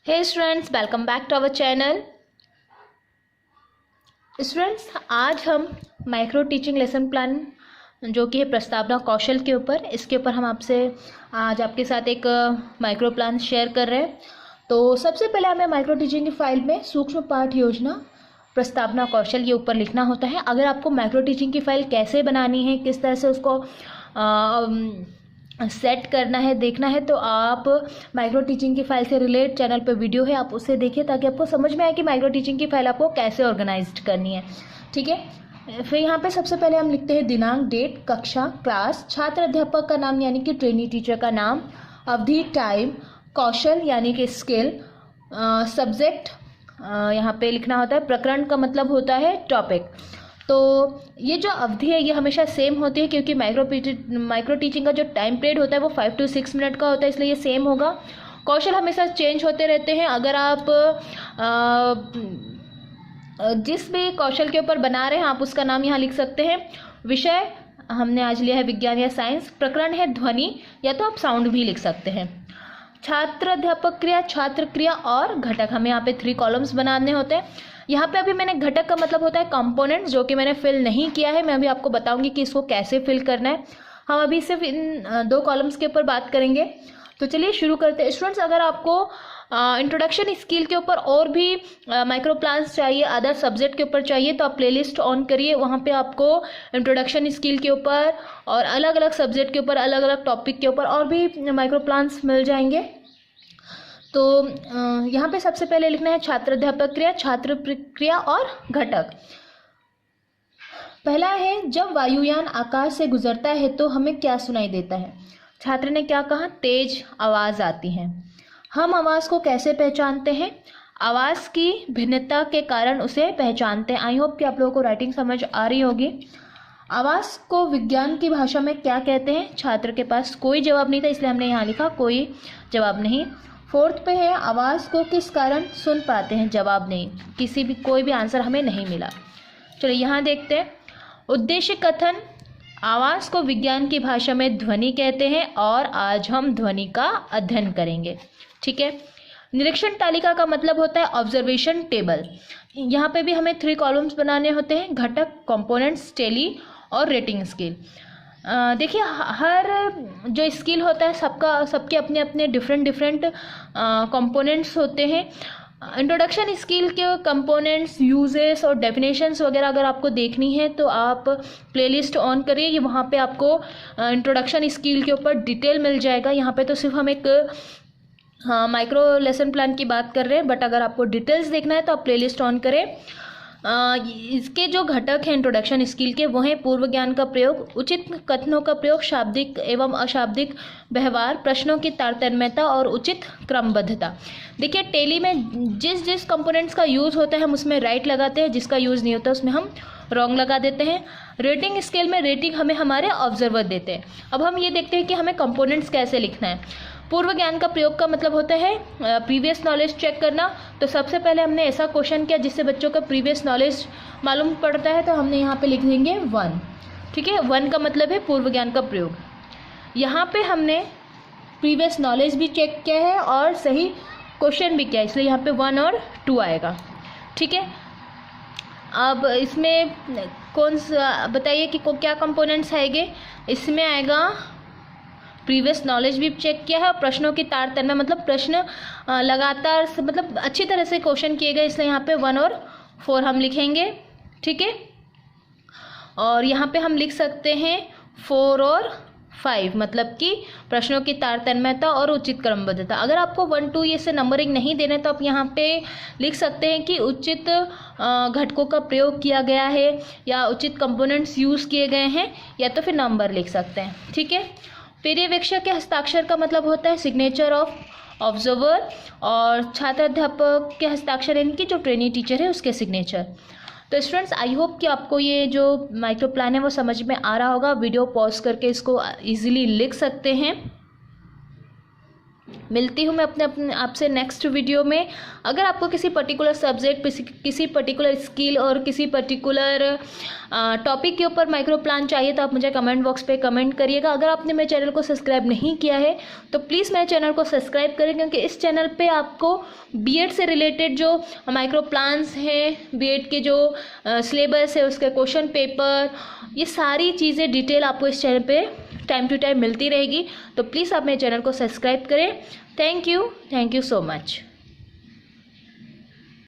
Hey students, welcome back to our channel. Students, आज हम micro teaching lesson plan जो कि है प्रस्तावना कौशल के ऊपर, इसके ऊपर हम आज आपके साथ एक माइक्रो प्लान शेयर कर रहे हैं। तो सबसे पहले हमें माइक्रो टीचिंग की फाइल में सूक्ष्म पाठ योजना प्रस्तावना कौशल ये ऊपर लिखना होता है। अगर आपको माइक्रो टीचिंग की फाइल कैसे बनानी है, किस तरह से उसको सेट करना है, देखना है, तो आप माइक्रो टीचिंग की फाइल से रिलेट चैनल पे वीडियो है, आप उसे देखिए ताकि आपको समझ में आए कि माइक्रो टीचिंग की फाइल आपको कैसे ऑर्गेनाइज करनी है। ठीक है। फिर यहाँ पे सबसे पहले हम लिखते हैं दिनांक, डेट, कक्षा, क्लास, छात्र अध्यापक का नाम यानी कि ट्रेनी टीचर का नाम, अवधि, टाइम, कौशल यानी कि स्किल, सब्जेक्ट यहाँ पे लिखना होता है, प्रकरण का मतलब होता है टॉपिक। तो ये जो अवधि है ये हमेशा सेम होती है क्योंकि माइक्रो टीचिंग का जो टाइम पीरियड होता है वो 5 to 6 मिनट का होता है, इसलिए ये सेम होगा। कौशल हमेशा चेंज होते रहते हैं। अगर आप जिस भी कौशल के ऊपर बना रहे हैं आप उसका नाम यहाँ लिख सकते हैं। विषय हमने आज लिया है विज्ञान या साइंस, प्रकरण है ध्वनि या तो आप साउंड भी लिख सकते हैं। छात्र अध्यापक क्रिया, छात्र क्रिया और घटक, हमें यहाँ पे 3 कॉलम्स बनाने होते हैं। यहाँ पे अभी मैंने घटक का मतलब होता है कंपोनेंट्स, जो कि मैंने फिल नहीं किया है। मैं अभी आपको बताऊंगी कि इसको कैसे फिल करना है। हम अभी सिर्फ इन 2 कॉलम्स के ऊपर बात करेंगे। तो चलिए शुरू करते हैं। स्टूडेंट्स, अगर आपको इंट्रोडक्शन स्किल के ऊपर और भी माइक्रो प्लान्स चाहिए, अदर सब्जेक्ट के ऊपर चाहिए, तो आप प्लेलिस्ट ऑन करिए। वहाँ पे आपको इंट्रोडक्शन स्किल के ऊपर और अलग अलग सब्जेक्ट के ऊपर, अलग अलग टॉपिक के ऊपर और भी माइक्रो प्लान्स मिल जाएंगे। तो यहाँ पे सबसे पहले लिखना है छात्र अध्यापक क्रिया, छात्र क्रिया और घटक। पहला है, जब वायुयान आकाश से गुजरता है तो हमें क्या सुनाई देता है। छात्र ने क्या कहा, तेज आवाज आती है। हम आवाज को कैसे पहचानते हैं, आवाज की भिन्नता के कारण उसे पहचानते हैं। आई होप कि आप लोगों को राइटिंग समझ आ रही होगी। आवाज को विज्ञान की भाषा में क्या कहते हैं। छात्र के पास कोई जवाब नहीं था, इसलिए हमने यहाँ लिखा कोई जवाब नहीं। 4th पे है, आवाज़ को किस कारण सुन पाते हैं। जवाब नहीं, कोई भी आंसर हमें नहीं मिला। चलिए यहाँ देखते हैं। उद्देश्य कथन, आवाज़ को विज्ञान की भाषा में ध्वनि कहते हैं और आज हम ध्वनि का अध्ययन करेंगे। ठीक है। निरीक्षण तालिका का मतलब होता है ऑब्जर्वेशन टेबल। यहाँ पे भी हमें 3 कॉलम्स बनाने होते हैं, घटक, कंपोनेंट्स, टेली और रेटिंग स्केल। देखिए, हर जो स्किल होता है सबके अपने अपने डिफरेंट कंपोनेंट्स होते हैं। इंट्रोडक्शन स्किल के कंपोनेंट्स, यूजेस और डेफिनेशंस वगैरह अगर आपको देखनी है तो आप प्लेलिस्ट ऑन करिए। ये वहाँ पे आपको इंट्रोडक्शन स्किल के ऊपर डिटेल मिल जाएगा। यहाँ पे तो सिर्फ हम एक माइक्रो लेसन प्लान की बात कर रहे हैं, बट अगर आपको डिटेल्स देखना है तो आप प्लेलिस्ट ऑन करें। इसके जो घटक हैं इंट्रोडक्शन स्किल के, वो हैं पूर्व ज्ञान का प्रयोग, उचित कथनों का प्रयोग, शाब्दिक एवं अशाब्दिक व्यवहार, प्रश्नों की तारतम्यता और उचित क्रमबद्धता। देखिए, टेली में जिस कंपोनेंट्स का यूज़ होता है हम उसमें राइट लगाते हैं, जिसका यूज़ नहीं होता उसमें हम रॉन्ग लगा देते हैं। रेटिंग स्केल में रेटिंग हमें हमारे ऑब्जर्वर देते हैं। अब हम ये देखते हैं कि हमें कंपोनेंट्स कैसे लिखना है। पूर्व ज्ञान का प्रयोग का मतलब होता है प्रीवियस नॉलेज चेक करना। तो सबसे पहले हमने ऐसा क्वेश्चन किया जिससे बच्चों का प्रीवियस नॉलेज मालूम पड़ता है, तो हमने यहाँ पे लिख देंगे 1। ठीक है, 1 का मतलब है पूर्व ज्ञान का प्रयोग। यहाँ पे हमने प्रीवियस नॉलेज भी चेक किया है और सही क्वेश्चन भी किया है, इसलिए यहाँ पे 1 और 2 आएगा। ठीक है। अब इसमें कौन सा बताइए कि क्या कंपोनेंट्स आएंगे। इसमें आएगा प्रीवियस नॉलेज भी चेक किया है और प्रश्नों की तारतम्य, मतलब प्रश्न लगातार मतलब अच्छी तरह से क्वेश्चन किए गए, इसलिए यहाँ पे 1 और 4 हम लिखेंगे। ठीक है। और यहाँ पे हम लिख सकते हैं 4 और 5, मतलब कि प्रश्नों की तारतम्यता और उचित क्रमबद्धता। अगर आपको 1 2 ये से नंबरिंग नहीं देने तो आप यहाँ पे लिख सकते हैं कि उचित घटकों का प्रयोग किया गया है या उचित कंपोनेंट्स यूज़ किए गए हैं, या तो फिर नंबर लिख सकते हैं। ठीक है। पर्यवेक्षक के हस्ताक्षर का मतलब होता है सिग्नेचर ऑफ ऑब्जर्वर, और छात्र अध्यापक के हस्ताक्षर यानी कि जो ट्रेनी टीचर है उसके सिग्नेचर। तो स्टूडेंट्स, आई होप कि आपको ये जो माइक्रो प्लान है वो समझ में आ रहा होगा। वीडियो पॉज करके इसको इजीली लिख सकते हैं। मिलती हूँ मैं अपने आपसे नेक्स्ट वीडियो में। अगर आपको किसी पर्टिकुलर सब्जेक्ट, किसी पर्टिकुलर स्किल और किसी पर्टिकुलर टॉपिक के ऊपर माइक्रो प्लान चाहिए तो आप मुझे कमेंट बॉक्स पे कमेंट करिएगा। अगर आपने मेरे चैनल को सब्सक्राइब नहीं किया है तो प्लीज़ मेरे चैनल को सब्सक्राइब करें, क्योंकि इस चैनल पे आपको बीएड से रिलेटेड जो माइक्रो प्लान्स हैं, बीएड के जो सिलेबस है उसके क्वेश्चन पेपर, ये सारी चीज़ें डिटेल आपको इस चैनल पे टाइम टू टाइम मिलती रहेगी। तो प्लीज़ आप मेरे चैनल को सब्सक्राइब करें। Thank you so much.